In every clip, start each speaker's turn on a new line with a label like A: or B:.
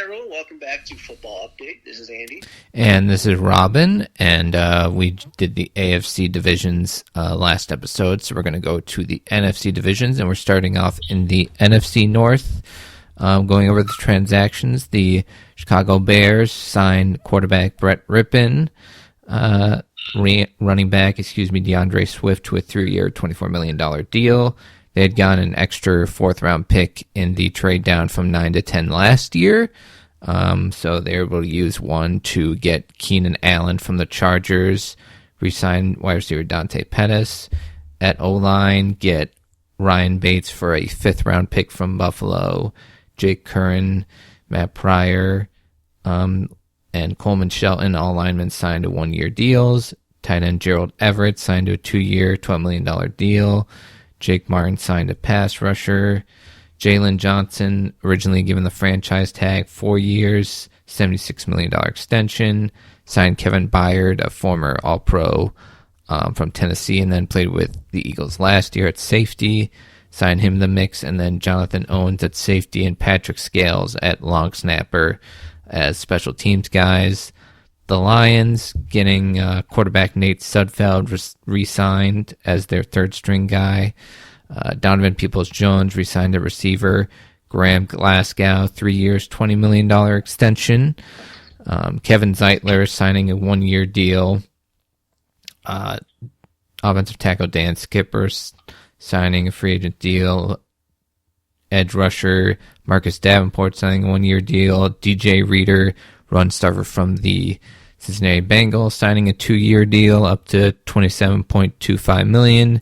A: everyone. Welcome back to Football Update. This is Andy.
B: And this is Robin. And we did the AFC divisions last episode, so we're going to go to the NFC divisions, and we're starting off in the NFC North, going over the transactions. The Chicago Bears signed quarterback Brett Rippon, running back, DeAndre Swift to a 3-year, $24 million deal. They had gotten an extra 4th-round pick in the trade down from 9 to 10 last year. So they were able to use one to get Keenan Allen from the Chargers, re-sign wide receiver Dante Pettis. At O-line, get Ryan Bates for a 5th-round pick from Buffalo, Jake Curran, Matt Pryor, and Coleman Shelton, all linemen signed to 1-year deals. Tight end Gerald Everett signed to a 2-year, $12 million deal. Jake Martin signed a pass rusher. Jalen Johnson, originally given the franchise tag, 4 years, $76 million extension. Signed Kevin Byard, a former All-Pro from Tennessee, and then played with the Eagles last year at safety. Signed him in the mix, and then Jonathan Owens at safety and Patrick Scales at long snapper as special teams guys. The Lions getting quarterback Nate Sudfeld re-signed as their 3rd-string guy. Donovan Peoples-Jones re-signed a receiver. Graham Glasgow, 3 years, $20 million extension. Kevin Zeitler signing a 1-year deal. Offensive tackle Dan Skipper signing a free agent deal. Edge rusher Marcus Davenport signing a 1-year deal. DJ Reader, run stuffer from the Cincinnati Bengals, signing a 2-year deal up to $27.25 million.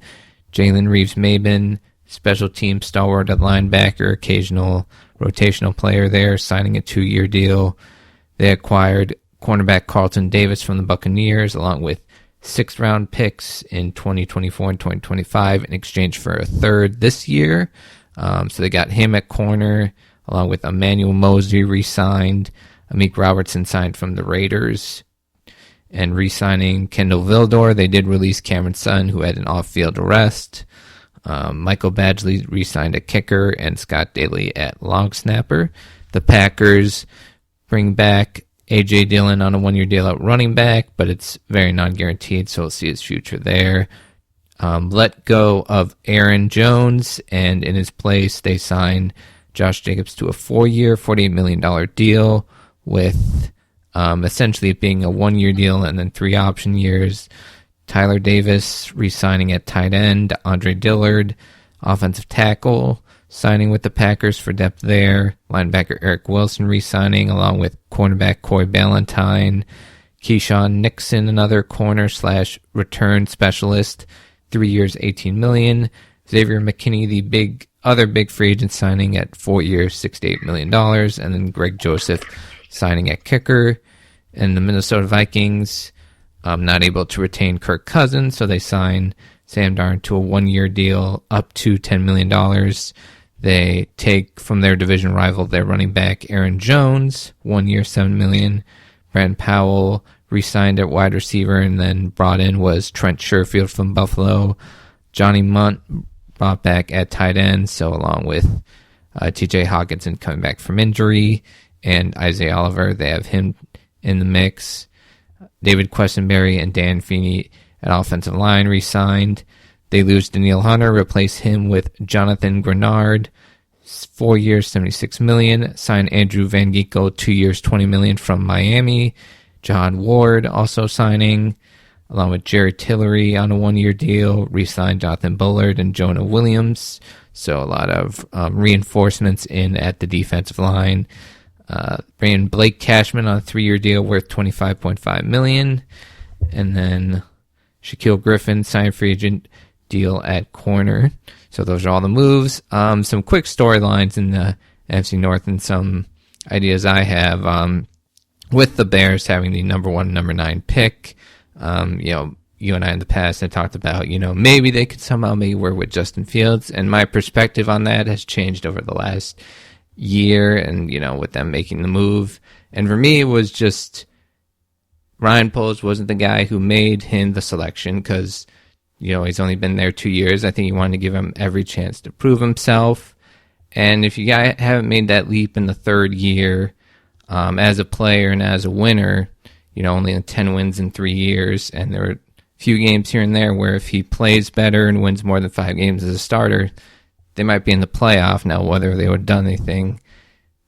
B: Jalen Reeves-Maben, special team stalwart at linebacker, occasional rotational player there, signing a 2-year deal. They acquired cornerback Carlton Davis from the Buccaneers, along with 6th-round picks in 2024 and 2025 in exchange for a 3rd this year. So they got him at corner, along with Emmanuel Mosley re-signed. Amik Robertson signed from the Raiders. And re-signing Kendall Vildor, they did release Cameron Sutton, who had an off-field arrest. Michael Badgley re-signed a kicker, and Scott Daly at long snapper. The Packers bring back A.J. Dillon on a 1-year deal at running back, but it's very non-guaranteed, so we'll see his future there. Let go of Aaron Jones, and in his place, they signed Josh Jacobs to a 4-year, $48 million deal with essentially it being a 1-year deal and then 3 option years. Tyler Davis re-signing at tight end. Andre Dillard, offensive tackle, signing with the Packers for depth there. Linebacker Eric Wilson re-signing along with cornerback Corey Ballantyne. Keyshawn Nixon, another corner/return specialist, 3 years, $18 million. Xavier McKinney, the other big free agent, signing at 4 years, $68 million. And then Greg Joseph signing at kicker. And the Minnesota Vikings not able to retain Kirk Cousins, so they sign Sam Darnold to a 1-year deal up to $10 million. They take from their division rival their running back Aaron Jones, 1 year, $7 million. Brandon Powell re-signed at wide receiver, and then brought in was Trent Sherfield from Buffalo. Johnny Munt brought back at tight end, so along with TJ Hawkinson coming back from injury, and Isaiah Oliver, they have him in the mix. David Questenberry and Dan Feeney at offensive line re-signed. They lose Daniil Hunter, replace him with Jonathan Grenard, 4 years, $76 million. Sign Andrew Van Ginkel, 2 years, $20 million from Miami. John Ward also signing, along with Jared Tillery on a 1-year deal. Re-signed Jonathan Bullard and Jonah Williams. So a lot of reinforcements in at the defensive line. Bringing Blake Cashman on a 3-year deal worth $25.5 million. And then Shaquille Griffin signed free agent deal at corner. So those are all the moves. Some quick storylines in the NFC North and some ideas I have. With the Bears having the number 1, number 9 pick, you and I in the past had talked about, maybe they could somehow maybe work with Justin Fields. And my perspective on that has changed over the last year and, with them making the move. And for me, it was just Ryan Poles wasn't the guy who made him the selection because, he's only been there 2 years. I think he wanted to give him every chance to prove himself. And if you guys haven't made that leap in the 3rd year, as a player and as a winner, only 10 wins in 3 years, and there are a few games here and there where if he plays better and wins more than 5 games as a starter, they might be in the playoff. Now, whether they would have done anything,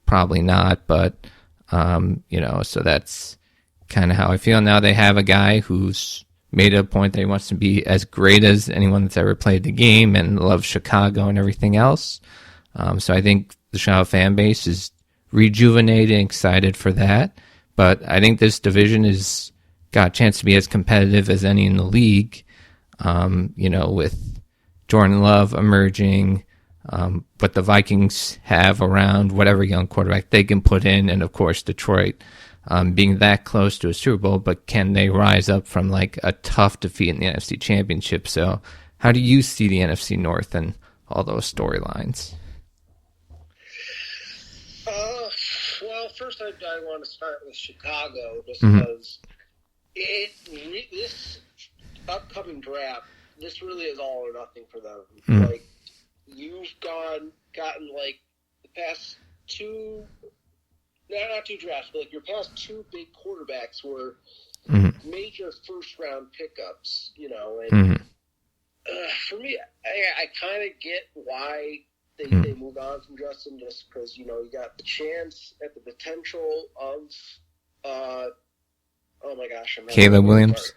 B: probably not, but, so that's kind of how I feel. Now they have a guy who's made a point that he wants to be as great as anyone that's ever played the game and loves Chicago and everything else. So I think the Chicago fan base is rejuvenated and excited for that. But I think this division has got a chance to be as competitive as any in the league, with Jordan Love emerging, what the Vikings have around whatever young quarterback they can put in, and of course Detroit being that close to a Super Bowl, but can they rise up from like a tough defeat in the NFC Championship? So how do you see the NFC North and all those storylines?
C: Well, first I want to start with Chicago just because this upcoming draft, this really is all or nothing for them. Like, you've gotten like the past two, not two drafts, but like your past 2 big quarterbacks were major first-round pickups, and for me, I kind of get why they moved on from Justin, just because, you got the chance at the potential of, oh my gosh,
B: Caleb Williams.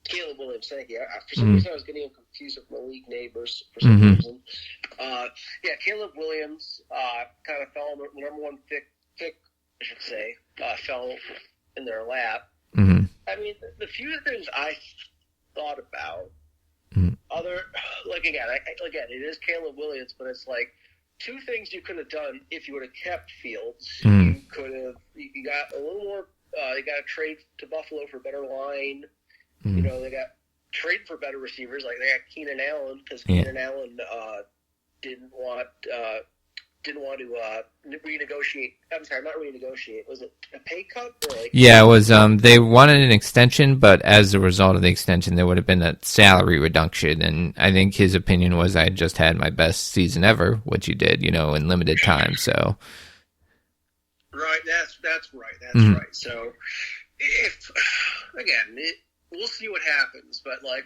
C: Caleb Williams, thank you. For some reason, I was getting him confused with Malik Neighbors for some reason. Caleb Williams kind of fell on the number 1 pick, I should say, fell in their lap. I mean, the few things I thought about, again, it is Caleb Williams, but it's like 2 things you could have done if you would have kept Fields. You could have, you got a little more, you got to trade to Buffalo for a better line. They got trade for better receivers, like they got Keenan Allen, because Keenan Allen didn't want to renegotiate. I'm sorry, not renegotiate. Was it a pay cut? Or
B: yeah, it was. They wanted an extension, but as a result of the extension, there would have been a salary reduction. And I think his opinion was, I just had my best season ever, which he did, in limited time. So,
C: right, that's right. That's right. So, we'll see what happens. But like,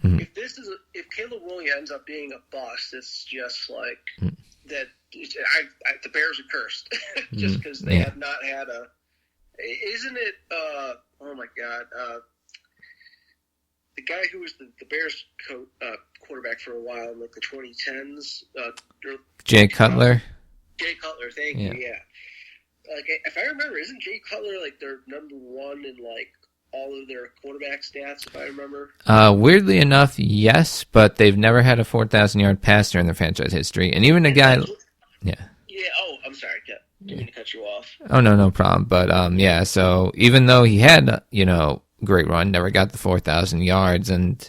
C: if Caleb Williams ends up being a bust, it's just like that. The Bears are cursed just because they have not had a. Isn't it? Oh my God! The guy who was the Bears quarterback for a while in like the 2010s.
B: Jay Cutler.
C: Jay Cutler, thank you. Yeah. Like, if I remember, isn't Jay Cutler like their number 1 in like all of their quarterback stats, if I remember?
B: Weirdly enough, yes, but they've never had a 4,000-yard passer in their franchise history, and even a guy. Yeah.
C: Oh, I'm sorry. Didn't mean to cut you off.
B: Oh, no problem. But, so even though he had, great run, never got the 4,000 yards, and,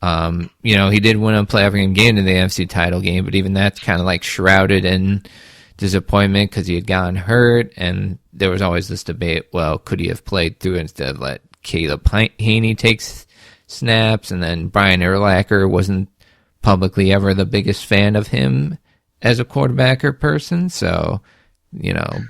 B: he did win a playoff game in the NFC title game, but even that's kind of like shrouded in disappointment because he had gotten hurt, and there was always this debate, well, could he have played through it instead of let Caleb Haney take snaps, and then Brian Urlacher wasn't publicly ever the biggest fan of him as a quarterback or person, so,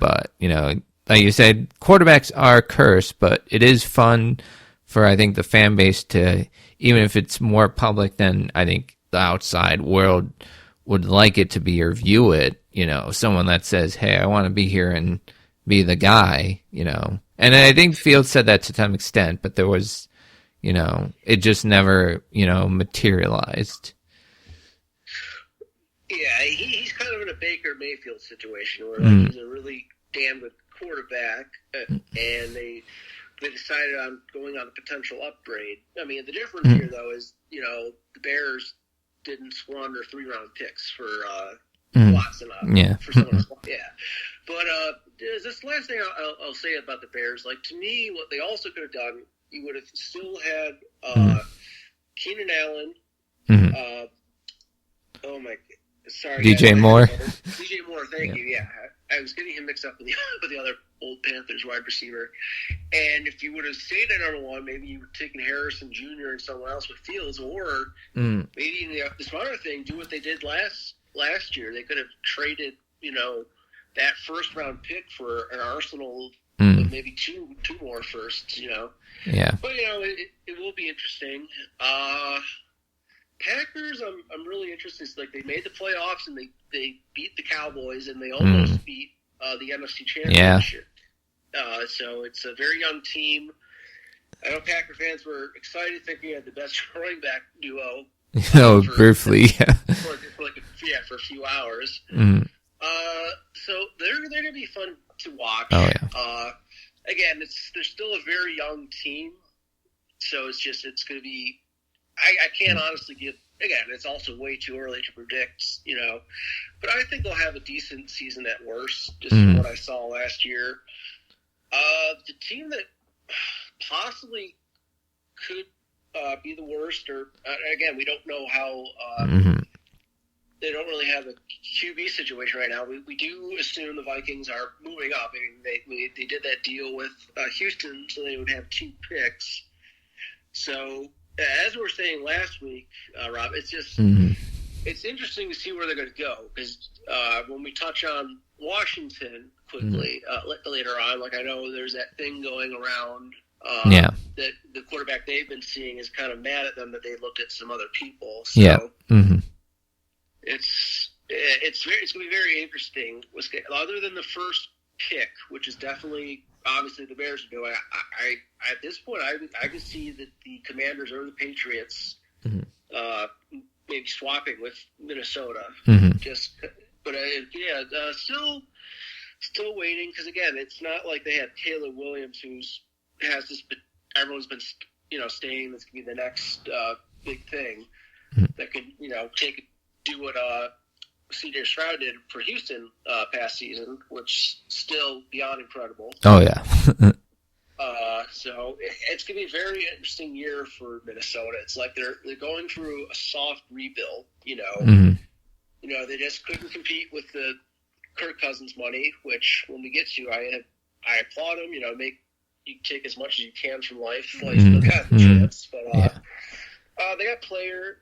B: but, like you said, quarterbacks are cursed, but it is fun for, I think, the fan base to, even if it's more public than I think the outside world would like it to be or view it, someone that says, hey, I want to be here and be the guy, And I think Fields said that to some extent, but there was, it just never, materialized.
C: Yeah, he's kind of in a Baker Mayfield situation where like, he's a really damn good quarterback, and they decided on going on a potential upgrade. I mean, the difference here, though, is, the Bears didn't squander 3-round picks for Watson. For someone else. Yeah. But this last thing I'll say about the Bears, like, to me, what they also could have done, you would have still had Keenan Allen, oh my, sorry.
B: DJ Moore.
C: DJ Moore, thank you, yeah. I was getting him mixed up with the other old Panthers wide receiver. And if you would have stayed at number 1, maybe you would have taken Harrison Jr. and someone else with Fields, or maybe the smarter thing, do what they did last year. They could have traded, that first round pick for an arsenal of maybe two more firsts,
B: Yeah.
C: But it will be interesting. Packers, I'm really interested. It's like they made the playoffs and they beat the Cowboys and they almost beat the NFC Championship. Yeah. So it's a very young team. I know Packer fans were excited thinking they had the best running back duo.
B: Briefly, yeah.
C: For a few hours. So they're going to be fun to watch.
B: Oh, yeah.
C: Again, they're still a very young team, so it's going to be. I can't honestly give. Again, it's also way too early to predict, But I think they'll have a decent season at worst, just from what I saw last year. The team that possibly could be the worst, or again, we don't know how. They don't really have a QB situation right now. We do assume the Vikings are moving up. I mean, they did that deal with Houston, so they would have 2 picks. So, as we were saying last week, Rob, it's just it's interesting to see where they're going to go. Because when we touch on Washington quickly later on, I know there's that thing going around that the quarterback they've been seeing is kind of mad at them that they looked at some other people. So, It's going to be very interesting. Other than the first pick, which is definitely obviously the Bears are doing, I at this point I could see that the Commanders or the Patriots maybe swapping with Minnesota. Still waiting because again, it's not like they have Taylor Williams has this. Everyone's been saying this could be the next big thing that could do what C.J. Stroud did for Houston past season, which still beyond incredible.
B: Oh, yeah.
C: So it's going to be a very interesting year for Minnesota. It's like they're going through a soft rebuild, They just couldn't compete with the Kirk Cousins money, which when we get to, I applaud them, you take as much as you can from life while you still got the chance. But they got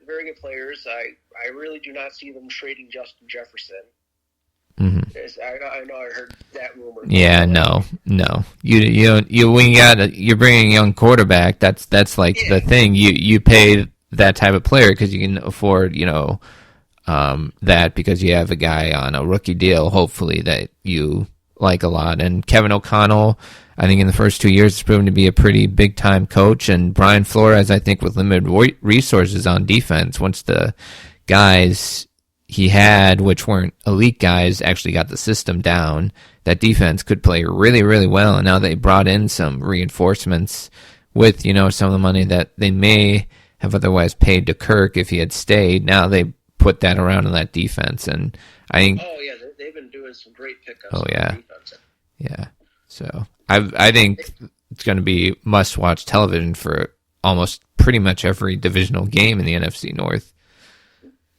C: very good players. I really do not see them trading Justin Jefferson. I know I heard that rumor.
B: Yeah, no. You're bringing a young quarterback. That's like the thing. You pay that type of player because you can afford that because you have a guy on a rookie deal. Hopefully that you like a lot. And Kevin O'Connell, I think in the first 2 years, has proven to be a pretty big-time coach. And Brian Flores, I think, with limited resources on defense, once the guys he had, which weren't elite guys, actually got the system down, that defense could play really, really well. And now they brought in some reinforcements with, some of the money that they may have otherwise paid to Kirk if he had stayed. Now they put that around in that defense. And I think...
C: Oh, yeah, they've been doing some great pickups.
B: Oh, yeah. Yeah. So I think it's going to be must-watch television for almost pretty much every divisional game in the NFC North.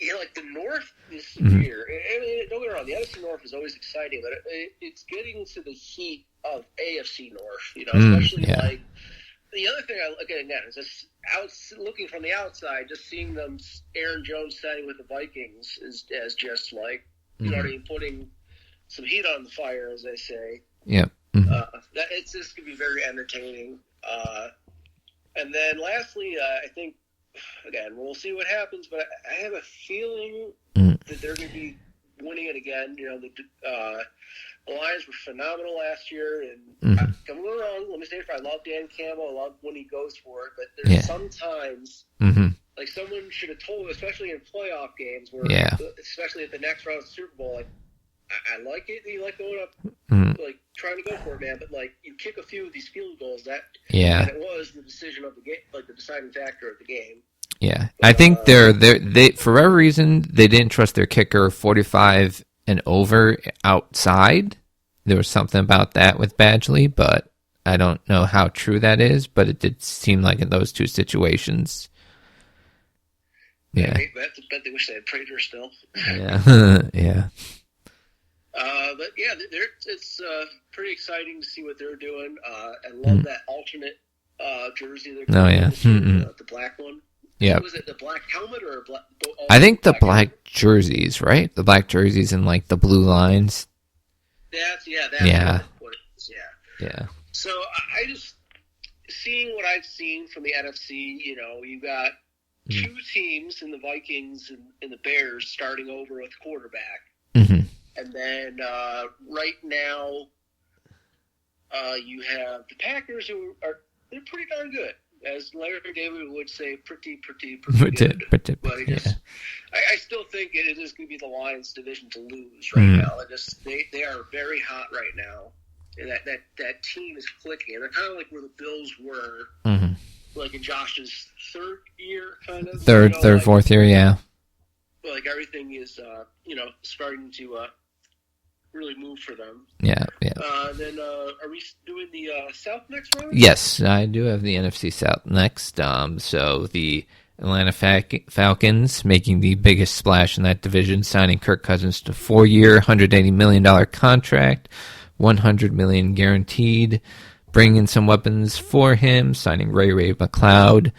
C: Yeah, the North this year. Don't get me wrong, the NFC North is always exciting, but it's getting to the heat of AFC North. Especially the other thing. Again, is just looking from the outside, just seeing them. Aaron Jones signing with the Vikings is as just you know what I mean, putting some heat on the fire, as they say.
B: Yeah.
C: It's just going to be very entertaining. And then lastly, I think, again, we'll see what happens, but I have a feeling that they're going to be winning it again. The Lions were phenomenal last year, and don't get me wrong, let me say it, I love Dan Campbell, I love when he goes for it, but there's sometimes, someone should have told, especially in playoff games, where especially at the next round of the Super Bowl, I like it that you like going up, trying to go for it, man. But you kick a few of these field goals, and it was the decision of the game, the deciding factor of the game.
B: Yeah, I think they for whatever reason they didn't trust their kicker 45 and over outside. There was something about that with Badgley, but I don't know how true that is. But it did seem like in those two situations. Yeah,
C: I bet they wish they had Prater still.
B: Yeah, yeah.
C: But yeah, it's pretty exciting to see what they're doing. I love that alternate jersey they're doing. The black one.
B: Yeah.
C: Was it the black helmet or black?
B: I think the black jerseys, right? The black jerseys and the blue lines.
C: That's
B: Yeah.
C: what it is,
B: Yeah.
C: So I just, seeing what I've seen from the NFC, you got two teams in the Vikings and the Bears starting over with quarterback.
B: Mm-hmm.
C: And then right now you have the Packers, who they're pretty darn good. As Larry David would say, pretty good. But I still think it is going to be the Lions' division to lose right now. They are very hot right now, and that team is clicking. And they're kind of like where the Bills were, like in Josh's third year, kind of
B: third, fourth year, yeah.
C: Like everything is, starting to really move for them.
B: Yeah.
C: Then are we doing the South next round?
B: Yes, I do have the NFC South next. So the Atlanta Falcons making the biggest splash in that division, signing Kirk Cousins to a 4-year, $180 million contract, $100 million guaranteed, bringing in some weapons for him, signing Ray McLeod,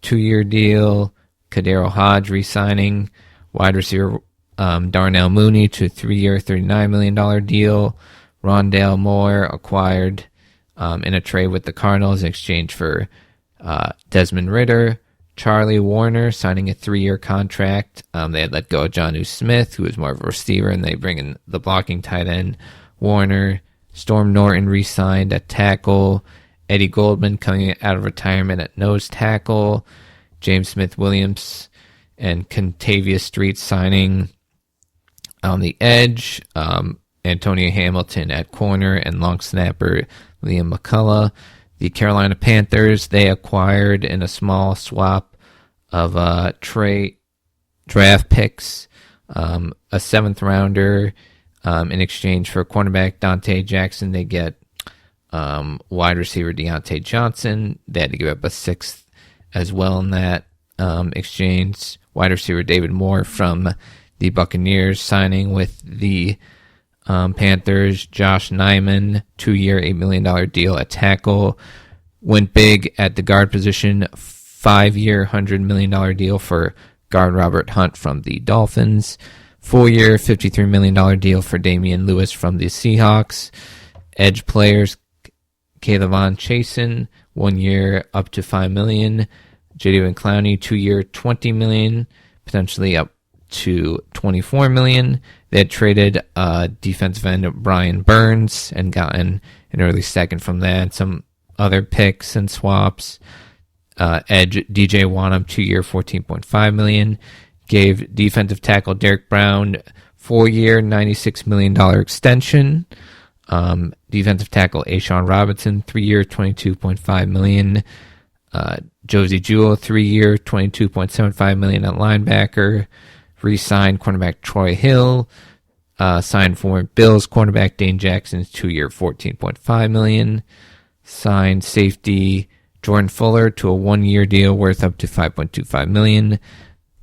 B: 2-year deal, Kadero Hodge re-signing, wide receiver Darnell Mooney to a 3-year, $39 million deal. Rondale Moore acquired in a trade with the Cardinals in exchange for Desmond Ridder. Charlie Warner signing a 3-year contract. They had let go of Jonnu Smith, who was more of a receiver, and they bring in the blocking tight end Warner. Storm Norton re-signed at tackle. Eddie Goldman coming out of retirement at nose tackle. James Smith-Williams and Contavious Street signing on the edge. Antonio Hamilton at corner and long snapper Liam McCullough. The Carolina Panthers, they acquired in a small swap of draft picks, a 7th rounder in exchange for cornerback Dante Jackson. They get wide receiver Deontay Johnson. They had to give up a 6th as well in that exchange. Wide receiver David Moore from the Buccaneers signing with the Panthers. Josh Nyman, 2-year, $8 million deal at tackle. Went big at the guard position, 5-year, $100 million deal for guard Robert Hunt from the Dolphins. 4-year, $53 million deal for Damian Lewis from the Seahawks. Edge players, Kayvon Chasen, 1 year, up to $5 million. Jadeveon Clowney, 2-year, $20 million, potentially up to $24 million. They had traded defensive end Brian Burns and gotten an early second from that. Some other picks and swaps. Edge DJ Wanham, 2-year, $14.5 million. Gave defensive tackle Derek Brown 4-year, $96 million extension. Defensive tackle Ashawn Robinson, 3-year, $22.5 million. Josie Jewell, 3-year, $22.75 million at linebacker. Re-signed cornerback Troy Hill. Signed for Bills cornerback Dane Jackson, 2-year, $14.5 million. Signed safety Jordan Fuller to a 1-year deal worth up to $5.25 million.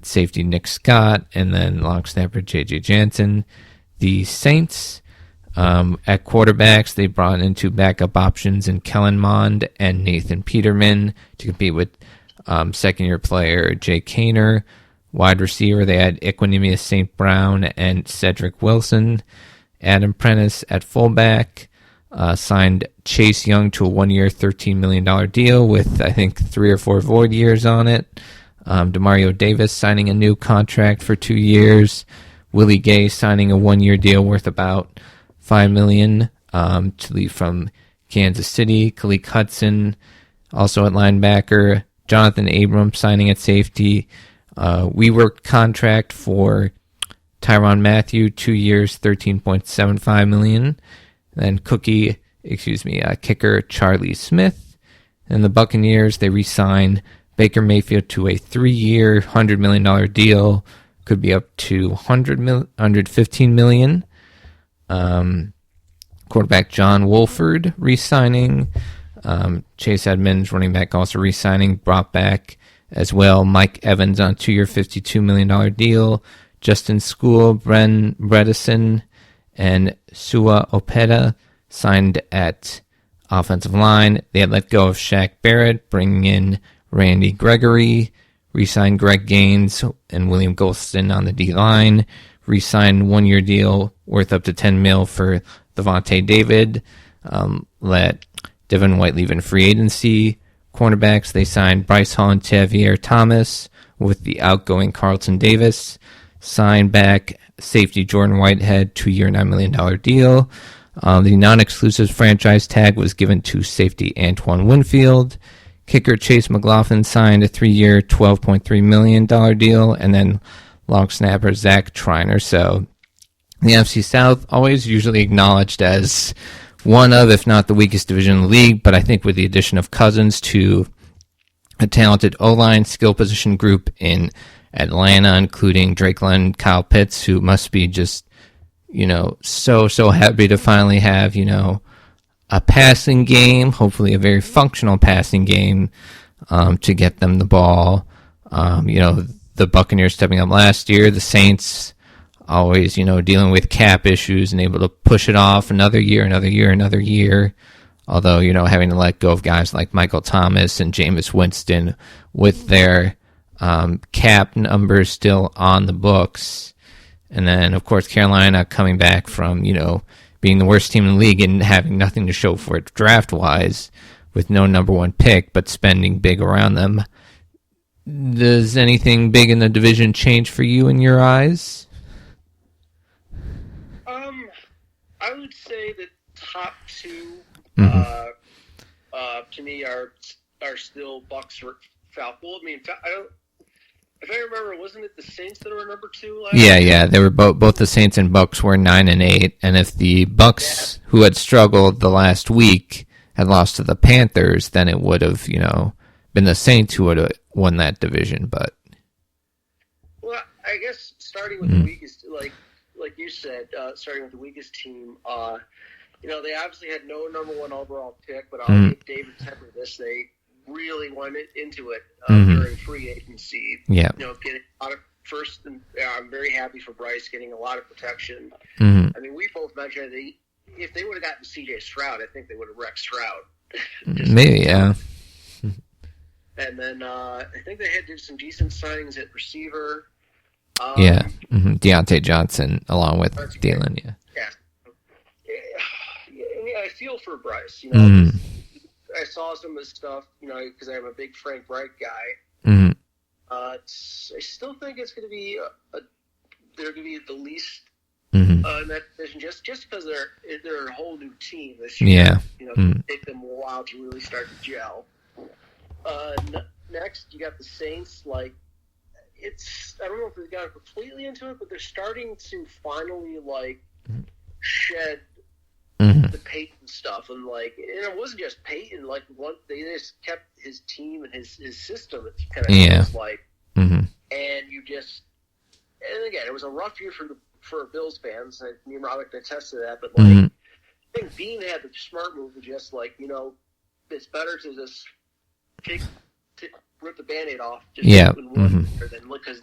B: Safety Nick Scott, and then long snapper J.J. Jansen. The Saints, at quarterbacks, they brought in 2 backup options in Kellen Mond and Nathan Peterman to compete with second-year player Jay Kaner. Wide receiver, they had Equanimous St. Brown and Cedric Wilson. Adam Prentice at fullback, signed Chase Young to a 1-year, $13 million deal with, I think, 3 or 4 void years on it. Demario Davis signing a new contract for 2 years. Willie Gay signing a 1-year deal worth about $5 million to leave from Kansas City. Khalil Hudson also at linebacker. Jonathan Abram signing at safety. We worked contract for Tyrann Mathieu, 2 years, $13.75 million. Then kicker Charlie Smith. And the Buccaneers, they re-signed Baker Mayfield to a 3-year, $100 million deal. Could be up to $115 million. Quarterback John Wolford re-signing. Chase Edmonds, running back, also re-signing. Brought back as well Mike Evans on 2-year, $52 million deal. Justin School, Bren Bredesen, and Sua Opeta signed at offensive line. They had let go of Shaq Barrett, bringing in Randy Gregory. Re-signed Greg Gaines and William Golston on the D-line. Re-signed 1-year deal worth up to $10 million for Devontae David, let Devin White leave in free agency. Cornerbacks, they signed Bryce Hall and Tavier Thomas with the outgoing Carlton Davis. Signed back safety Jordan Whitehead, 2-year, $9 million deal. The non-exclusive franchise tag was given to safety Antoine Winfield. Kicker Chase McLaughlin signed a 3-year, $12.3 million deal. And then long snapper Zach Triner. So the NFC South, always usually acknowledged as one of, if not the weakest division in the league, but I think with the addition of Cousins to a talented O-line skill position group in Atlanta, including Drake London, Kyle Pitts, who must be just, so happy to finally have, a passing game, hopefully a very functional passing game, to get them the ball. The Buccaneers stepping up last year, the Saints always, dealing with cap issues and able to push it off another year. Although, having to let go of guys like Michael Thomas and Jameis Winston with their cap numbers still on the books. And then, of course, Carolina coming back from, being the worst team in the league and having nothing to show for it draft-wise with no number one pick, but spending big around them. Does anything big in the division change for you in your eyes?
C: I would say that top two to me are still Bucks or Falcons. I mean, if I remember, wasn't it the Saints that were number 2 last year?
B: Yeah. They were both the Saints and Bucks were 9-8, and if the Bucks, who had struggled the last week, had lost to the Panthers, then it would have, been the Saints who would have won that division. But
C: I guess starting with the weakest, like you said, starting with the weakest team, they obviously had no number 1 overall pick, but I'll give David Tepper this. They really went into it during free agency.
B: Yeah.
C: Getting a lot of first, and I'm very happy for Bryce getting a lot of protection.
B: Mm-hmm.
C: I mean, we both mentioned if they would have gotten C.J. Stroud, I think they would have wrecked Stroud.
B: Maybe, yeah.
C: And then I think they had did some decent signings at receiver.
B: Deontay Johnson along with Thielen, yeah.
C: I feel for Bryce, I saw some of his stuff, because I'm a big Frank Reich guy.
B: Mm-hmm.
C: I still think it's going to be they're going to be the least
B: in
C: that division, just because they're a whole new team this year.
B: Yeah.
C: Take them a while to really start to gel. Next, you got the Saints. I don't know if they've gotten completely into it, but they're starting to finally shed the Peyton stuff, and it wasn't just Peyton. They just kept his team and his system. It's kind of and you just, and again, it was a rough year for Bills fans. Me and Robert can attest to that. But I think Bean had the smart move to just it's better to just rip the Band-Aid off. Just than because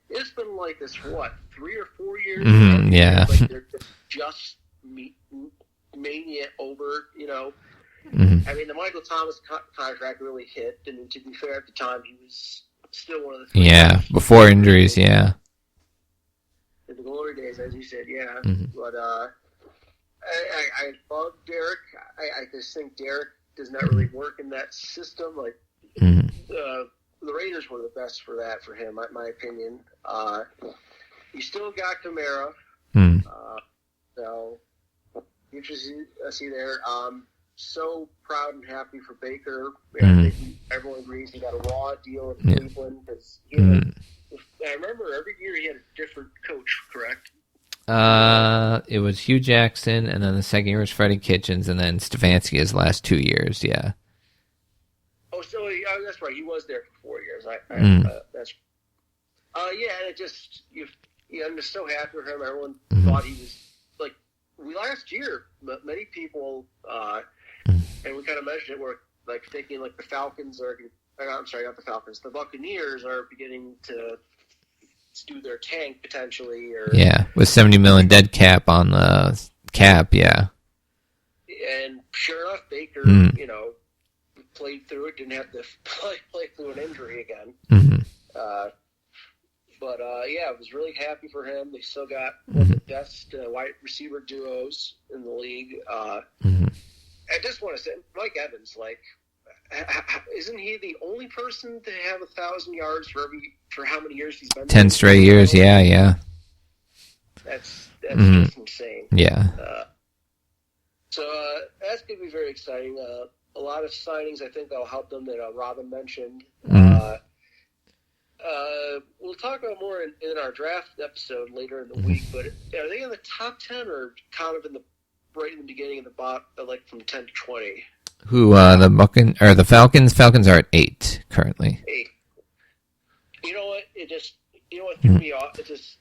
C: it's been like this for 3 or 4 years.
B: Yeah.
C: They're just mania over, I mean, the Michael Thomas contract really hit, and to be fair, at the time, he was still one of the...
B: Yeah, before injuries, yeah.
C: In the glory days, as you said, yeah. But I love Derek. I just think Derek does not really work in that system. The Raiders were the best for that, for him, in my opinion. You still got Kamara. So... interesting to see there. So proud and happy for Baker. Everyone agrees he got a raw deal in Cleveland because I remember every year he had a different coach, correct?
B: It was Hugh Jackson, and then the second year was Freddie Kitchens, and then Stefanski his last 2 years. Yeah.
C: Oh, so that's right. He was there for 4 years. That's. And it just I'm just so happy for him. Everyone thought he was. Last year, many people, and we kind of mentioned it, were thinking the Falcons are, I'm sorry, not the Falcons, the Buccaneers are beginning to do their tank potentially.
B: With $70 million dead cap on the cap, yeah.
C: And sure enough, Baker, played through it, didn't have to play through an injury again. But I was really happy for him. They still got one of the best wide receiver duos in the league. I just want to say, Mike Evans, isn't he the only person to have 1,000 yards for how many years he's been?
B: 10 straight years. Yeah.
C: That's just insane.
B: Yeah.
C: So that's going to be very exciting. A lot of signings, I think, that'll help them that Robin mentioned. We'll talk about more in our draft episode later in the week. But are they in the top 10 or kind of right in the beginning of the bottom, from 10 to 20?
B: Who the Falcons? Falcons are at 8 currently.
C: 8. You know what? What threw me off? It just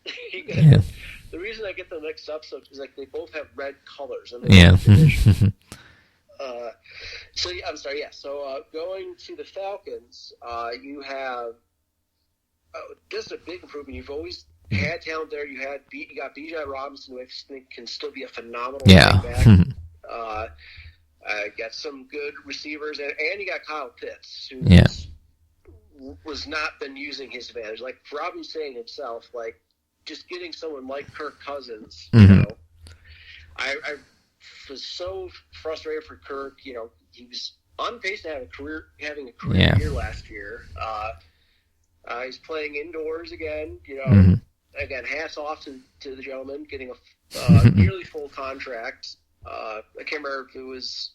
C: the reason I get them mixed up is they both have red colors. I'm sorry. Yeah. So going to the Falcons, you have just a big improvement. You've always had talent there. You got Bijan Robinson, who I think can still be a phenomenal running back. Got some good receivers, and you got Kyle Pitts, who was not been using his advantage. Like Robin's saying himself, just getting someone like Kirk Cousins. I was so frustrated for Kirk. He was on pace to having a career year last year. He's playing indoors again. Again, hats off to the gentleman getting a nearly full contract. I can't remember if it was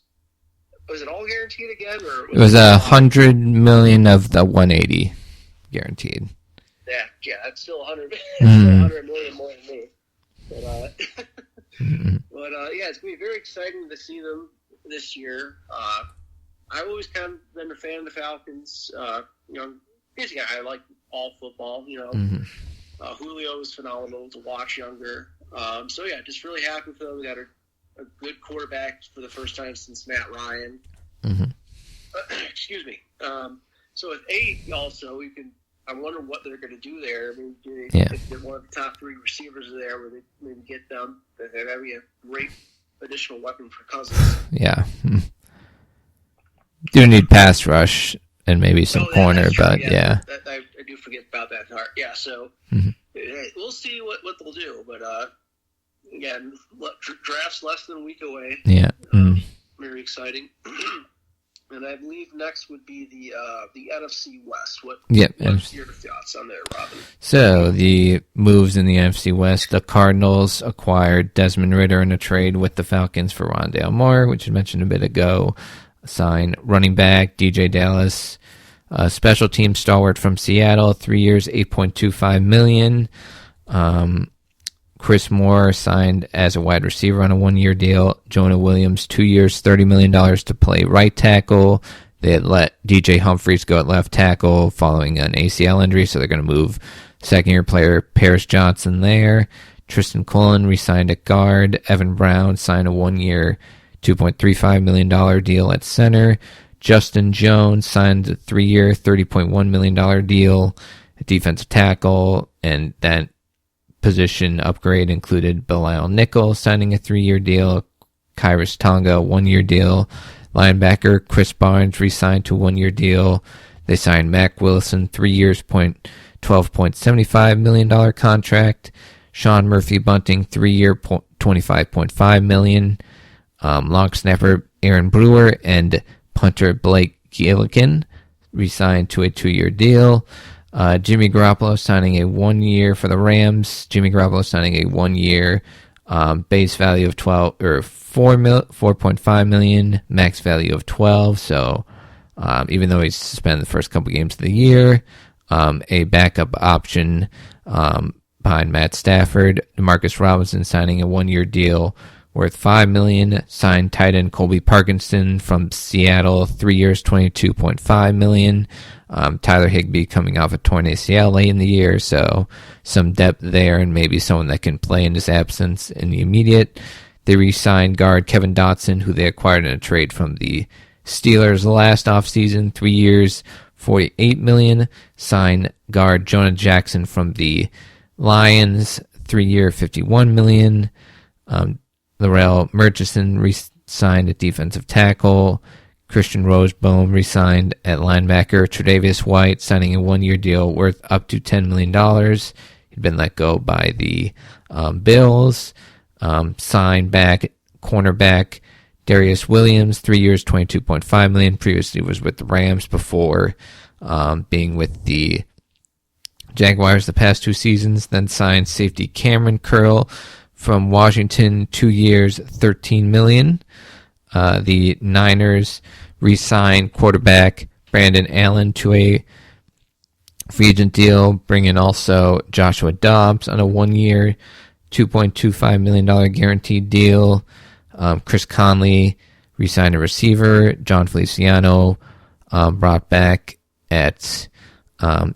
C: it all guaranteed again, or
B: it was $100 million of the 180 guaranteed.
C: Yeah, that's still 100. $100 million more than me. But it's gonna be very exciting to see them this year. I've always kind of been a fan of the Falcons. Basically, I like all football. Julio was phenomenal to watch younger. Just really happy for them. We got a good quarterback for the first time since Matt Ryan. Excuse me. So with 8, also, I wonder what they're going to do there. I mean, if they're one of the top 3 receivers there, where they maybe get them, that'd be a great additional weapon for Cousins.
B: Yeah. Do need pass rush and maybe some corner, but
C: I do forget about that part. Yeah, so we'll see what they'll do. But again, draft's less than a week away.
B: Yeah.
C: Very exciting. And I believe next would be the NFC West. What's your thoughts on there, Robin?
B: So the moves in the NFC West: the Cardinals acquired Desmond Ridder in a trade with the Falcons for Rondale Moore, which you mentioned a bit ago. Signed running back DJ Dallas, special team stalwart from Seattle, 3 years, $8.25 million. Chris Moore signed as a wide receiver on a 1-year deal. Jonah Williams, 2 years, $30 million to play right tackle. They had let DJ Humphries go at left tackle following an ACL injury, so they're going to move second-year player Paris Johnson there. Tristan Cullen re-signed at guard. Evan Brown signed a 1-year, $2.35 million deal at center. Justin Jones signed a 3-year, $30.1 million deal at defensive tackle, and that position upgrade included Bilal Nichols signing a 3-year deal, Kyrus Tonga 1-year deal, linebacker Chris Barnes re-signed to a 1-year deal. They signed Mac Wilson 3 years, $12.75 million contract. Sean Murphy Bunting 3-year, $25.5 million. Long snapper Aaron Brewer and punter Blake Gillikin re-signed to a 2-year deal. Jimmy Garoppolo signing a 1-year for the Rams. Jimmy Garoppolo signing a 1-year base value of $4.5 million, max value of $12. So even though he's suspended the first couple games of the year, a backup option behind Matt Stafford. Demarcus Robinson signing a 1-year deal worth $5 million. Signed tight end Colby Parkinson from Seattle, 3 years, $22.5 million. Tyler Higbee coming off a torn ACL late in the year, so some depth there and maybe someone that can play in his absence in the immediate. They re-signed guard Kevin Dotson, who they acquired in a trade from the Steelers last offseason, 3 years, $48 million. Signed guard Jonah Jackson from the Lions, 3-year, $51 million. Larrell Murchison re-signed at defensive tackle. Christian Rosebohm re-signed at linebacker. Tre'Davious White signing a 1-year deal worth up to $10 million. He'd been let go by the Bills. Signed back cornerback Darius Williams, 3 years, $22.5 million. Previously was with the Rams before being with the Jaguars the past 2 seasons. Then signed safety Cameron Curl from Washington, 2 years, $13 million. The Niners re-signed quarterback Brandon Allen to a free agent deal, bringing also Joshua Dobbs on a 1-year, $2.25 million guaranteed deal. Chris Conley re-signed a receiver. John Feliciano brought back at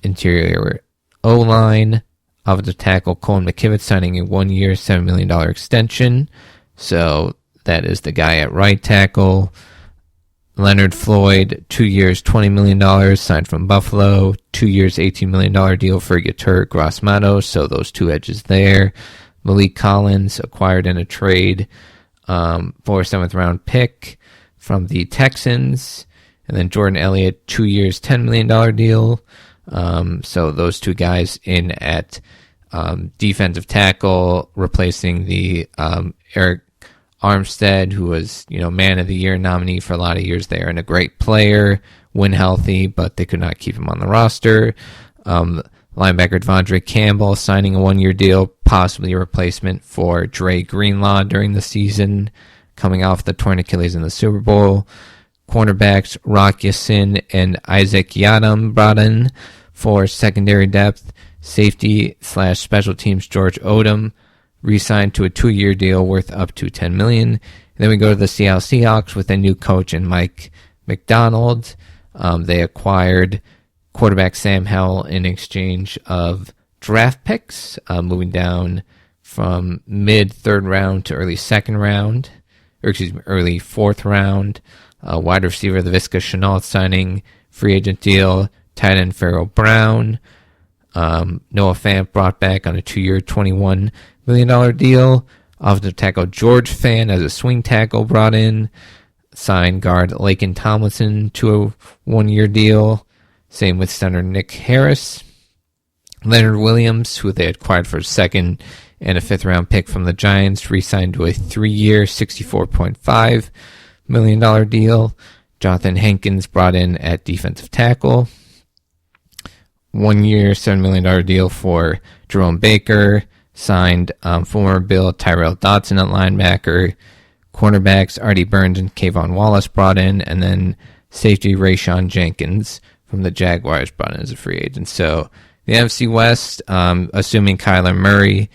B: interior O-line. Offensive tackle Colin McKivitz signing a 1-year, $7 million extension. So that is the guy at right tackle. Leonard Floyd, 2 years, $20 million, signed from Buffalo. 2 years, $18 million deal for Yetur Gross-Matos, so those 2 edges there. Malik Collins acquired in a trade for a 7th-round pick from the Texans. And then Jordan Elliott, 2 years, $10 million deal. So those 2 guys in at defensive tackle, replacing the Eric Armstead, who was, man of the year nominee for a lot of years there and a great player when healthy, but they could not keep him on the roster. Linebacker Devondre Campbell signing a 1-year deal, possibly a replacement for Dre Greenlaw during the season, coming off the torn Achilles in the Super Bowl. Cornerbacks Rock Ya-Sin and Isaac Yiadom brought in for secondary depth. Safety/special teams George Odom re-signed to a 2-year deal worth up to $10 million. And then we go to the Seattle Seahawks with a new coach in Mike McDonald. They acquired quarterback Sam Howell in exchange of draft picks, moving down from mid-3rd round to early 2nd round, early 4th round. Wide receiver Laviska Shenault signing free agent deal. Tight end Pharaoh Brown. Noah Fant brought back on a 2-year, $21 million deal. Offensive tackle George Fant as a swing tackle brought in. Signed guard Laken Tomlinson to a 1-year deal. Same with center Nick Harris. Leonard Williams, who they acquired for a 2nd and a 5th-round pick from the Giants, re-signed to a 3-year, $64.5 million deal. Jonathan Hankins brought in at defensive tackle. 1-year, $7 million deal for Jerome Baker. Signed former Bill Tyrell Dodson at linebacker. Cornerbacks Artie Burns and Kayvon Wallace brought in. And then safety Rayshon Jenkins from the Jaguars brought in as a free agent. So the NFC West, assuming Kyler Murray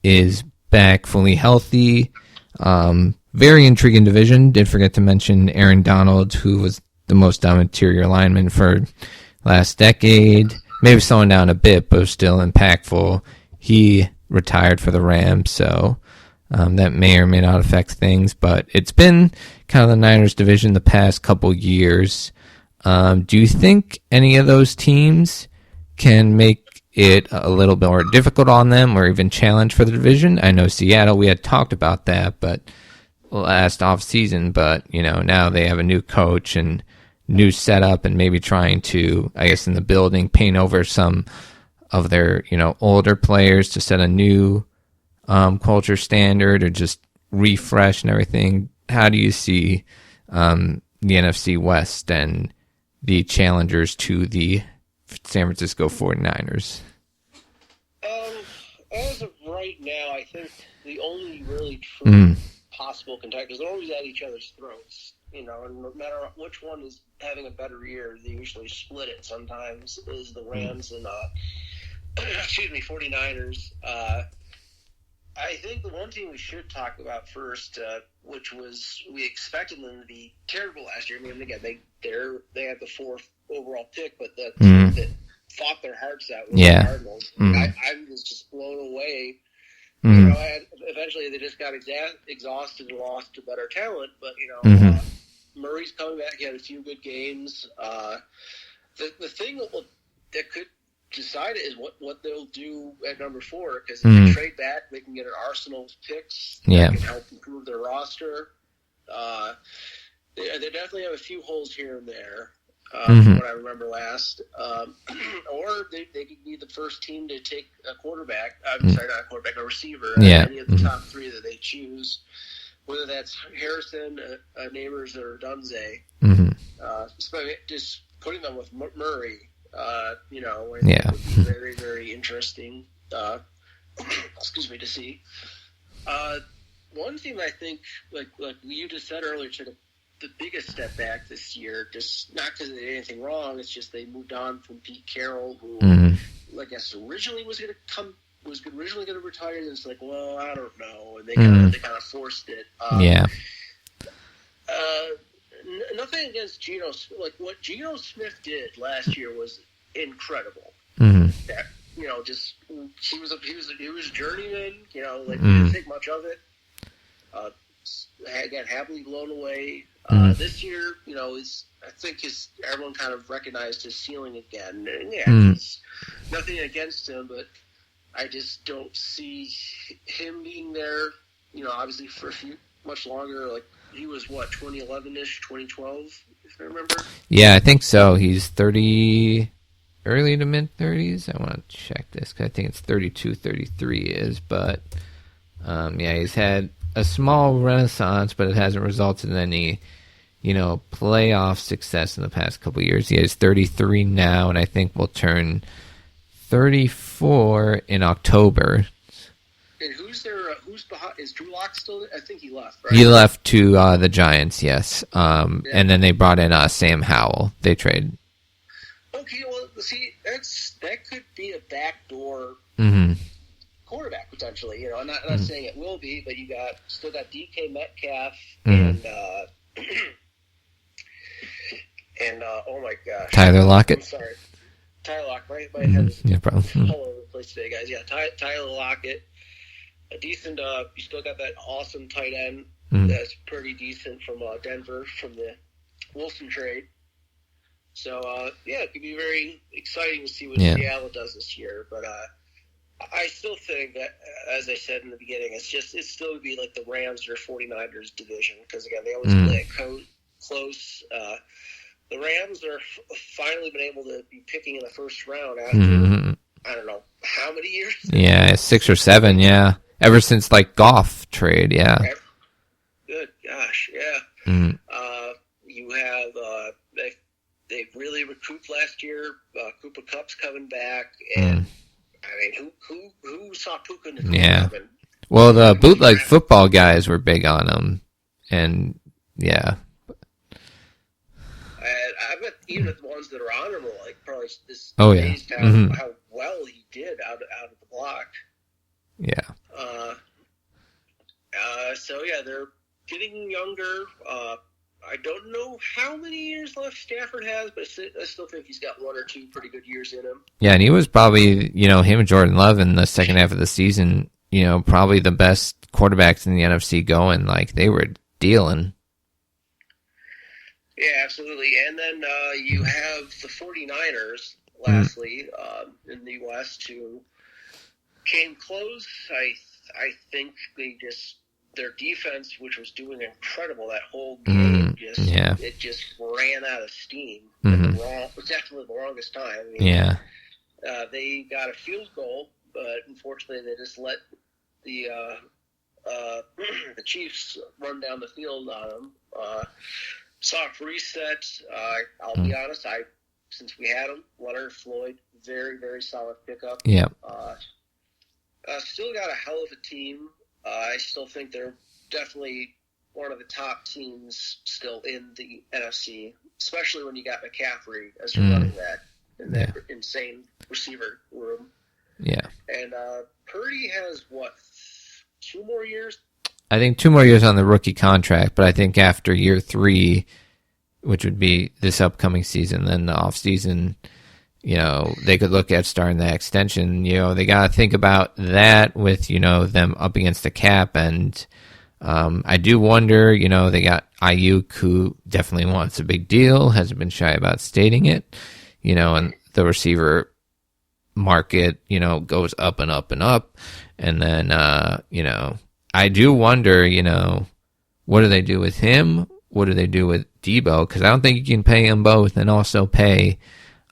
B: is back fully healthy, very intriguing division. Did forget to mention Aaron Donald, who was the most dominant interior lineman for last decade. Maybe slowing down a bit, but was still impactful. He retired for the Rams, so that may or may not affect things. But it's been kind of the Niners division the past couple years. Do you think any of those teams can make it a little bit more difficult on them or even challenge for the division? I know Seattle, we had talked about that, but last offseason, but now they have a new coach and new setup and maybe trying to, I guess, in the building, paint over some of their, older players to set a new culture standard or just refresh and everything. How do you see the NFC West and the challengers to the San Francisco 49ers?
C: As of right now, I think the only really true possible contenders, they're always at each other's throats, and no matter which one is having a better year, they usually split it sometimes, is the Rams and 49ers. I think the one team we should talk about first, which was, we expected them to be terrible last year. I mean, again, they had the 4th overall pick, but the team that fought their hearts out with the Cardinals. I was just blown away. And eventually they just got exhausted and lost to better talent. But Murray's coming back. He had a few good games. The thing that could decide it is what they'll do at number 4, because if they trade back, they can get an arsenal of picks that can help improve their roster. They definitely have a few holes here and there. From what I remember last, or they could be the first team to take a quarterback. I'm sorry, not a quarterback, a receiver.
B: Yeah.
C: Any of the top three that they choose, whether that's Harrison, Neighbors, or Dunze. Just putting them with Murray, would be very, very interesting. Excuse me, to see. One thing I think, like you just said earlier, took the biggest step back this year, just not because they did anything wrong. It's just they moved on from Pete Carroll, who I guess originally was originally going to retire, and it's like, well, I don't know, and they kind of forced it. Nothing against Geno. Like what Geno Smith did last year was incredible. That just he was a journeyman. Didn't think much of it. Got happily blown away. This year, everyone kind of recognized his ceiling again. And it's nothing against him, but I just don't see him being there, obviously for much longer. Like, he was, 2011-ish, 2012, if I remember?
B: Yeah, I think so. He's 30, early to mid-30s. I want to check this, because I think it's 32, 33 is, but, he's had a small renaissance, but it hasn't resulted in any, playoff success in the past couple of years. He is 33 now, and I think will turn 34 in October.
C: And who's behind? Is Drew Lock still there? I think he left, right?
B: He left to the Giants, yes. And then they brought in Sam Howell. They traded.
C: Okay, well, see, that could be a backdoor quarterback potentially. I'm not saying it will be, but you still got DK Metcalf and oh my gosh,
B: Tyler Lockett.
C: I'm sorry, Tyler Lockett. My head is all over the place today, guys. Yeah, Tyler Lockett. A decent. You still got that awesome tight end that's pretty decent from Denver from the Wilson trade. So it could be very exciting to see what Seattle does this year. But I still think that, as I said in the beginning, it still would be like the Rams or 49ers division, because again they always play it close. The Rams are finally been able to be picking in the first round after I don't know how many years.
B: Yeah, 6 or 7. Yeah, ever since Goff trade. Yeah.
C: Good gosh, yeah. You have they really recouped last year. Cooper Kupp's coming back, and I mean, who saw Puka in the coming?
B: Well, the bootleg football guys were big on him, and yeah.
C: I bet even the ones that are honorable, probably just amazed how well he did out of the block.
B: Yeah.
C: They're getting younger. I don't know how many years left Stafford has, but I still think he's got 1 or 2 pretty good years in him.
B: Yeah, and he was probably, him and Jordan Love in the second half of the season, probably the best quarterbacks in the NFC going. They were dealing.
C: Yeah, absolutely. And then you have the 49ers, lastly, in the West, who came close. I think their defense, which was doing incredible that whole game, it just ran out of steam. Definitely the longest time. I mean, they got a field goal, but unfortunately they just let the Chiefs run down the field on them. Soft reset. I'll be honest. Since we had him, Leonard Floyd, very, very solid pickup.
B: Yeah.
C: Still got a hell of a team. I still think they're definitely one of the top teams still in the NFC, especially when you got McCaffrey as your running back in that insane receiver room.
B: Yeah.
C: And Purdy has, 2 more years?
B: I think 2 more years on the rookie contract, but I think after year 3, which would be this upcoming season, then the offseason, they could look at starting that extension. They got to think about that with, them up against the cap. And I do wonder, they got Ayuk, who definitely wants a big deal, hasn't been shy about stating it, and the receiver market, goes up and up and up. And then, I do wonder, what do they do with him what do they do with Debo? Because I don't think you can pay them both and also pay,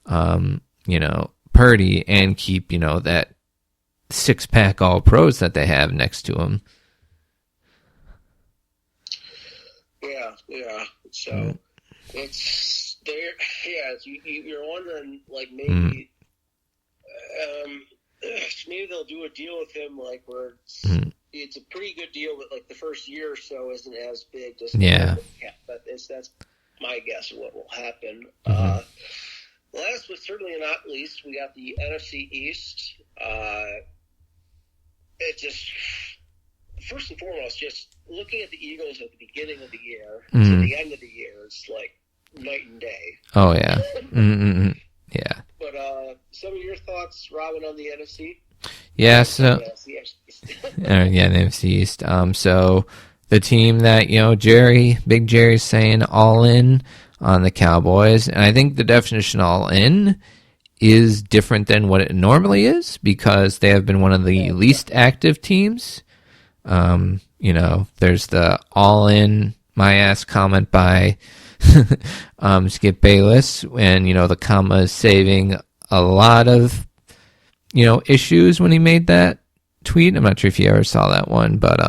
B: Purdy and keep, that six-pack all-pros that they have next to him.
C: Yeah. So it's there. Yeah, you're wondering, like, maybe maybe they'll do a deal with him, like, where it's a pretty good deal, but like the first year or so isn't as big. But that's my guess of what will happen. Last but certainly not least, we got the NFC East. It just, first and foremost, just looking at the Eagles at the beginning of the year to the end of the year, it's like night and day.
B: Oh, yeah. Yeah.
C: But some of your thoughts, Robin, on the NFC?
B: Yeah, so... the NFC East. So the team that, Big Jerry's saying all in on the Cowboys, and I think the definition all in is different than what it normally is because they have been one of the least active teams. There's the all in my ass comment by Skip Bayless, and the comma is saving a lot of issues when he made that tweet. I'm not sure if you ever saw that one, but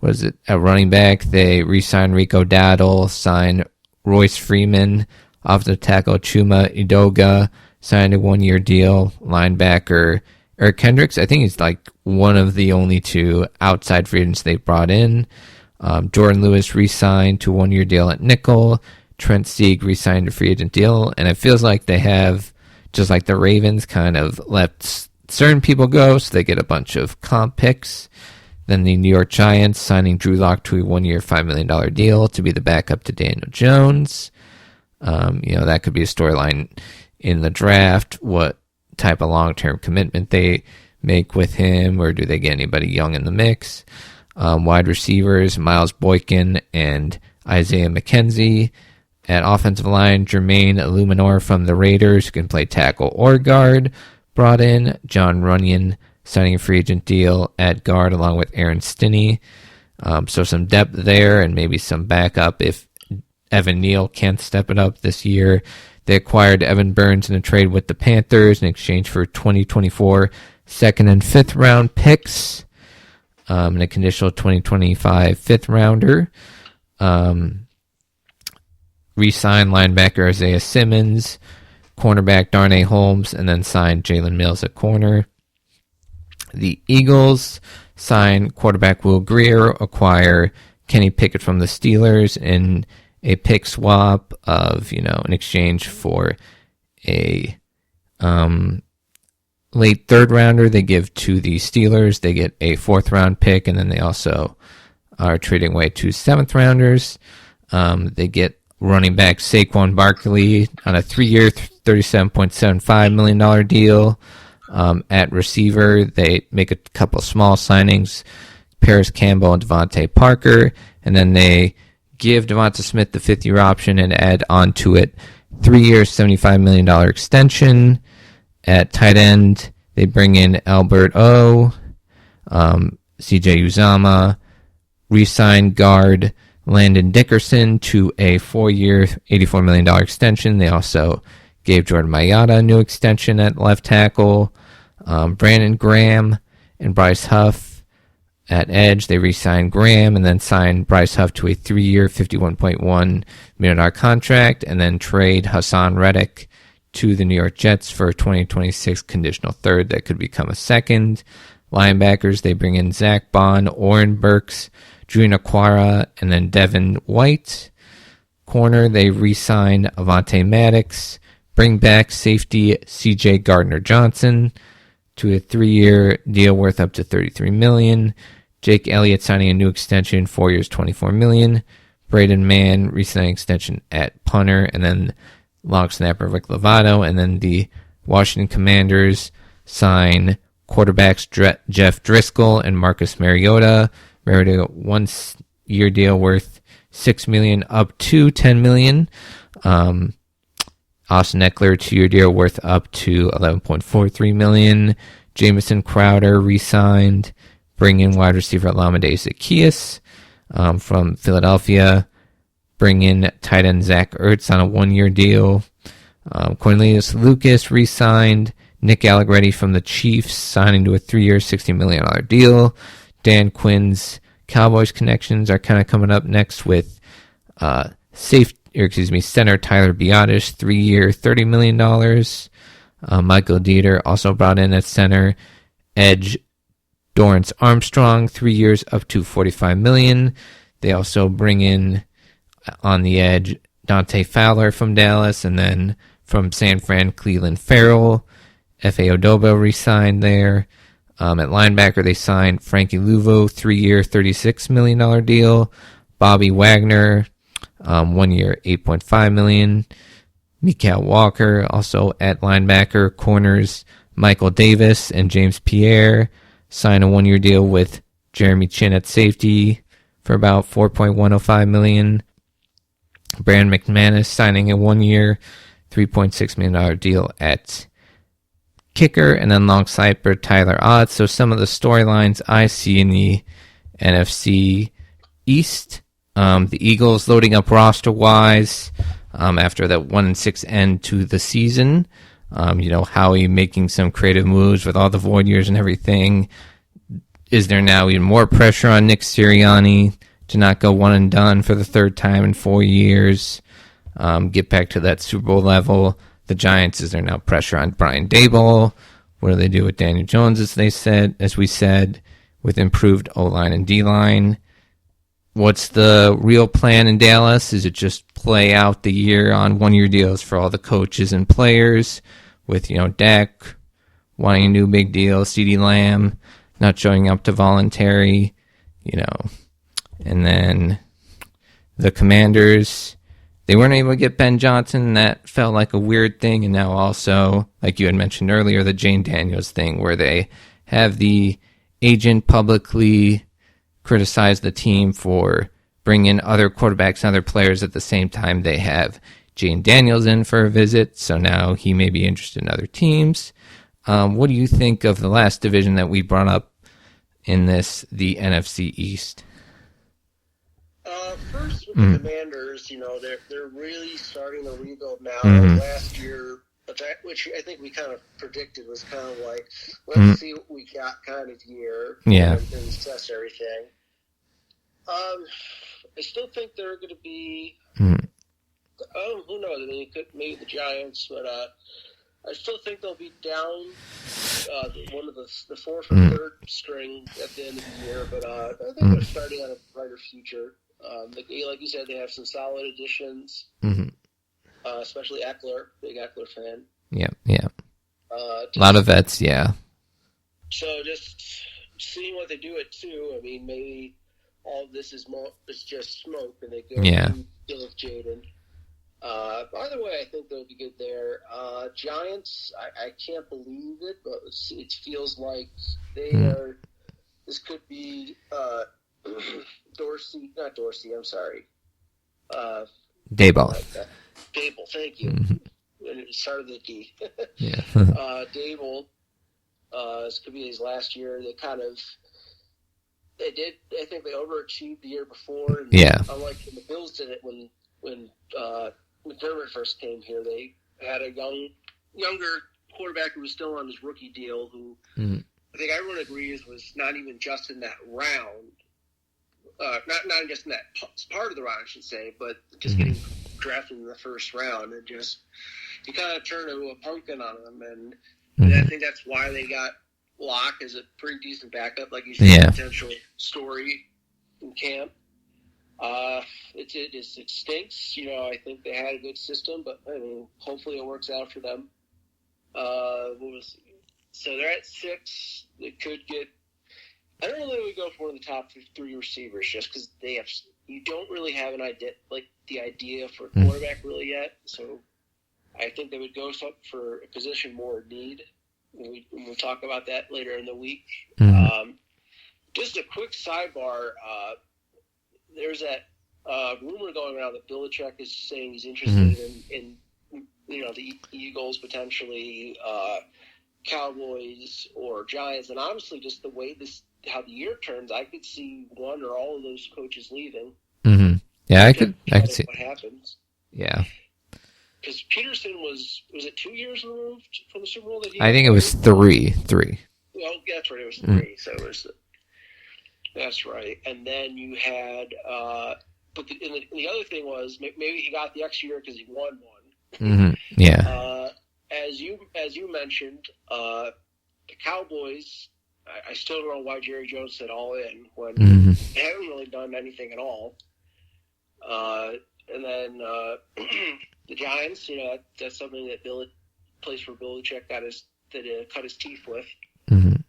B: was it at running back? They re-signed Rico Dowdle, signed Royce Freeman, offensive tackle Chuma Edoga, signed a 1-year deal. Linebacker Eric Kendricks, I think he's like one of the only two outside free agents they brought in. Jordan Lewis re-signed to a 1-year deal at nickel. Trent Sieg re-signed a free agent deal, and it feels like they have, just like the Ravens, kind of let certain people go so they get a bunch of comp picks. Then the New York Giants signing Drew Lock to a 1-year, $5 million deal to be the backup to Daniel Jones. That could be a storyline in the draft. What type of long-term commitment they make with him, or do they get anybody young in the mix? Wide receivers, Miles Boykin and Isaiah McKenzie. At offensive line, Jermaine Illuminor from the Raiders, who can play tackle or guard, brought in. John Runyon signing a free agent deal at guard along with Aaron Stinney. So some depth there and maybe some backup if Evan Neal can't step it up this year. They acquired Evan Burns in a trade with the Panthers in exchange for 2024 second and fifth round picks and a conditional 2025 fifth rounder. Re-signed linebacker Isaiah Simmons, cornerback Darnay Holmes, and then signed Jalen Mills at corner. The Eagles signed quarterback Will Grier, acquire Kenny Pickett from the Steelers in a pick swap of, in exchange for a late third rounder they give to the Steelers. They get a fourth round pick, and then they also are trading away 2 seventh rounders. They get running back Saquon Barkley on a 3-year, $37.75 million deal. At receiver, they make a couple small signings, Paris Campbell and Devontae Parker, and then they give Devonta Smith the 5th-year option and add onto it 3-year, $75 million extension. At tight end, they bring in Albert O, CJ Uzama, re-sign guard Landon Dickerson to a 4-year, $84 million extension. They also gave Jordan Mailata a new extension at left tackle. Brandon Graham and Bryce Huff at edge. They re-signed Graham and then signed Bryce Huff to a 3-year, $51.1 million contract, and then trade Hassan Reddick to the New York Jets for a 2026 conditional third that could become a second. Linebackers, they bring in Zach Bond, Oren Burks, Julian Aquara, and then Devin White. Corner, they re-sign Avonte Maddox, bring back safety C.J. Gardner-Johnson to a 3-year deal worth up to $33 million. Jake Elliott signing a new extension, 4 years, $24 million. Braden Mann re-signing extension at punter, and then long snapper Rick Lovato. And then the Washington Commanders sign quarterbacks Jeff Driscoll and Marcus Mariota. Mariota, 1-year deal worth $6 million up to $10 million. Austin Eckler, 2-year deal worth up to $11.43 million. Jamison Crowder re-signed. Bring in wide receiver Alameda Zaccheaus from Philadelphia. bring in tight end Zach Ertz on a 1-year deal. Cornelius Lucas re-signed. Nick Allegretti from the Chiefs signing to a 3-year, $60 million deal. Dan Quinn's Cowboys connections are kind of coming up next with center Tyler Biotish, 3-year, $30 million. Michael Dieter also brought in at center. Edge Dorrance Armstrong, 3 years, up to $45 million. They also bring in on the edge Dante Fowler from Dallas, and then from San Fran, Cleveland Farrell. F.A. Odobo re-signed there. At linebacker, they signed Frankie Luvo, 3-year, $36 million deal. Bobby Wagner, 1 year, $8.5 million. Mikael Walker, also at linebacker. Corners, Michael Davis and James Pierre sign a 1-year deal with Jeremy Chin at safety for about $4.105 million. Brand McManus signing a 1-year, $3.6 million deal at kicker, and then alongside for Tyler Ott. So some of the storylines I see in the NFC East, the Eagles loading up roster-wise after that 1-6 end to the season. Howie making some creative moves with all the void years and everything. Is there now even more pressure on Nick Sirianni to not go one and done for the 3rd time in 4 years? Get back to that Super Bowl level. The Giants, is there now pressure on Brian Daboll? What do they do with Daniel Jones, as we said, with improved O-line and D-line? What's the real plan in Dallas? Is it just play out the year on 1-year deals for all the coaches and players with, Dak wanting a new big deal, CeeDee Lamb not showing up to voluntary, and then the Commanders, they weren't able to get Ben Johnson. That felt like a weird thing. And now also, like you had mentioned earlier, the Jane Daniels thing where they have the agent publicly criticize the team for bringing in other quarterbacks and other players at the same time they have Jane Daniels in for a visit. So now he may be interested in other teams. What do you think of the last division that we brought up in this, the NFC East?
C: First with the Commanders, they're really starting to rebuild now. Last year, which I think we kind of predicted was kind of like, let's see what we got kind of year.
B: Yeah.
C: And assess everything. I still think they're going to be, who knows? I mean, maybe the Giants, but I still think they'll be down one of the 4th or 3rd string at the end of the year, but I think they're starting on a brighter future. Like you said, they have some solid additions, especially Eckler, big Eckler fan.
B: Yeah. A lot of vets, yeah.
C: So just seeing what they do at 2, I mean, maybe all of this is just smoke, and they go deal with Jaden. Either way, I think they'll be good there. Giants, I can't believe it, but it feels like they are. This could be Dorsey, I'm sorry.
B: Daboll.
C: Daboll, thank you. It started with a D.
B: Yeah.
C: Daboll, this could be his last year. They I think they overachieved the year before. And unlike when the Bills did it when McDermott first came here, they had a younger quarterback who was still on his rookie deal who I think everyone agrees was not even just in that round. Not just in that part of the round, I should say, but just getting drafted in the 1st round, and just you kind of turn into a pumpkin on them, and I think that's why they got Locke as a pretty decent backup, like you said, potential story in camp. It stinks, I think they had a good system, but I mean, hopefully it works out for them. So they're at 6. They could get. I don't really go for one of the top 3 receivers just because you don't really have an idea, like the idea for a quarterback really yet. So I think they would go for a position more in need. We'll talk about that later in the week. Just a quick sidebar. There's that rumor going around that Belichick is saying he's interested in the Eagles, potentially Cowboys or Giants, and honestly, just the way how the year turns, I could see one or all of those coaches leaving.
B: Yeah, I could see
C: what happens.
B: Yeah.
C: Because Peterson was it 2 years removed from the Super Bowl that he
B: I think it was three.
C: Well, that's right, it was 3. So it was that's right. And then you had but the other thing was maybe he got the extra year because he won one.
B: Mm-hmm. Yeah.
C: As you mentioned, the Cowboys. I still don't know why Jerry Jones said all in when they haven't really done anything at all. And then the Giants, that's something that place where Belichick cut his teeth with.
B: Mm-hmm.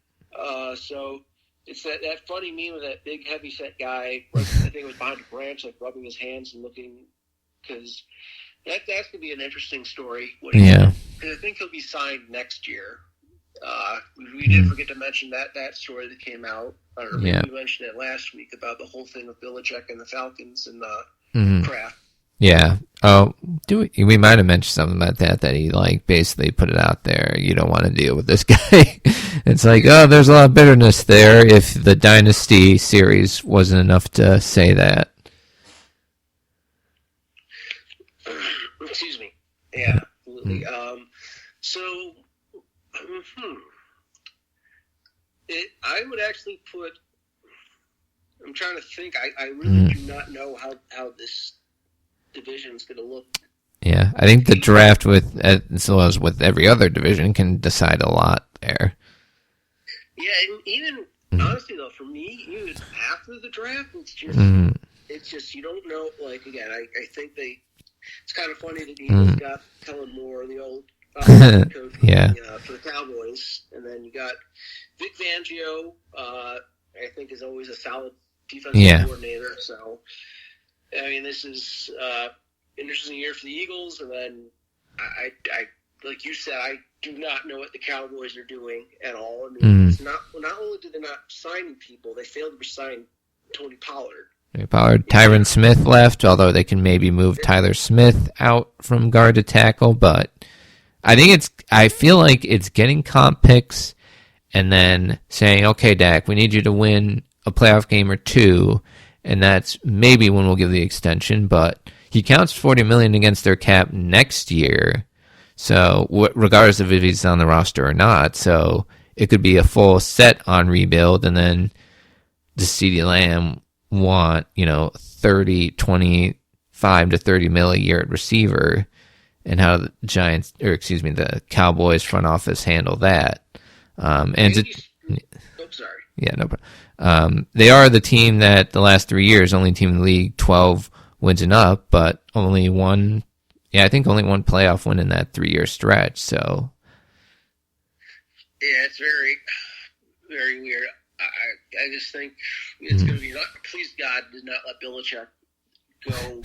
C: So it's that funny meme of that big heavy set guy. I think it was behind a branch, like rubbing his hands and looking, because that's gonna be an interesting story.
B: Yeah.
C: Because I think he'll be signed next year. We did forget to mention that story that came out. Or maybe we mentioned it last week about the whole thing with Belichick and the Falcons and Kraft.
B: Yeah. Oh, we might have mentioned something about that he basically put it out there. You don't want to deal with this guy. It's like, oh, there's a lot of bitterness there if the Dynasty series wasn't enough to say that.
C: Excuse me. Yeah, absolutely. So, I would actually put. I'm trying to think. I really do not know how this division is going to look.
B: Yeah, I think the draft as well as with every other division can decide a lot there.
C: Yeah, and even honestly though, for me, even after the draft, it's just you don't know. Like again, I think it's kind of funny that the Eagles got Kellen Moore, the old coach for the Cowboys, and then you got Vic Fangio. I think is always a solid defensive coordinator. So, I mean, this is an interesting year for the Eagles, and then I like you said, I do not know what the Cowboys are doing at all. I mean, it's not only did they not sign people, they failed to sign Tony Pollard.
B: Tyron Smith left, although they can maybe move Tyler Smith out from guard to tackle, but I feel like it's getting comp picks and then saying, okay, Dak, we need you to win a playoff game or two, and that's maybe when we'll give the extension, but he counts $40 million against their cap next year, so regardless of if he's on the roster or not, so it could be a full set on rebuild, and then the CeeDee Lamb want 25 to 30 mil a year at receiver, and how the the Cowboys front office handle that. Sorry. Yeah, no problem. They are the team that the last 3 years, only team in the league 12 wins and up, but only one playoff win in that 3-year stretch. So
C: yeah, it's very, very weird. I just think it's going to be please God did not let Belichick go.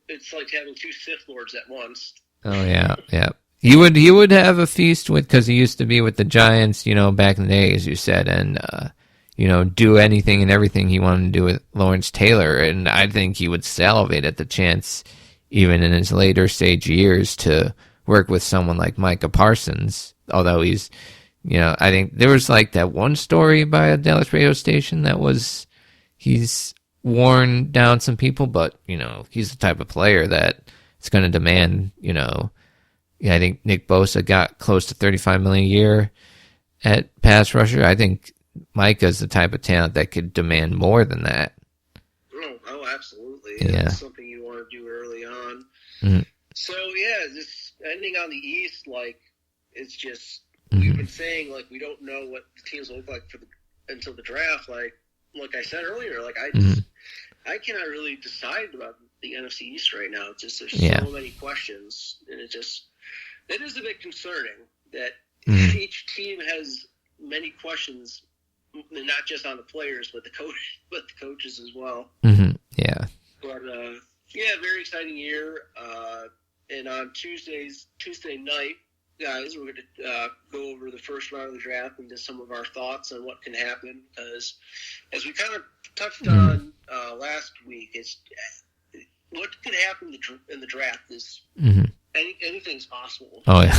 C: It's like having 2 Sith Lords at once.
B: Oh yeah. He would have a feast because he used to be with the Giants, back in the day, as you said, and do anything and everything he wanted to do with Lawrence Taylor, and I think he would salivate at the chance, even in his later stage years, to work with someone like Micah Parsons. Although he's, I think there was that one story by a Dallas radio station that was he's worn down some people, but he's the type of player that it's going to demand, I think Nick Bosa got close to $35 million a year at pass rusher. I think Micah's the type of talent that could demand more than that.
C: Oh, absolutely.
B: Yeah.
C: That's something you want to do early on. So, yeah, just ending on the East, it's just, we've been saying, we don't know what the teams will look like until the draft. Like I said earlier, I cannot really decide about the NFC East right now. It's just, there's so many questions, and it is a bit concerning that each team has many questions, not just on the players, but the coaches as well.
B: Yeah.
C: But very exciting year. And on Tuesday night, guys, we're going to go over the first round of the draft and just some of our thoughts on what can happen. Because as we kind of touched on last week, it's what could happen in the draft is anything's possible.
B: Oh yeah.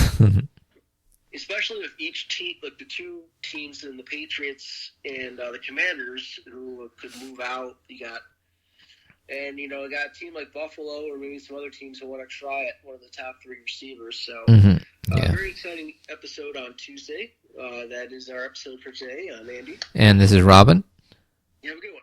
C: Especially with each team, the 2 teams in the Patriots and the Commanders who could move out. You got And, you know, I got a team like Buffalo or maybe some other teams who want to try at one of the top 3 receivers. So, very exciting episode on Tuesday. That is our episode for today. I'm Andy.
B: And this is Robin.
C: You have a good one.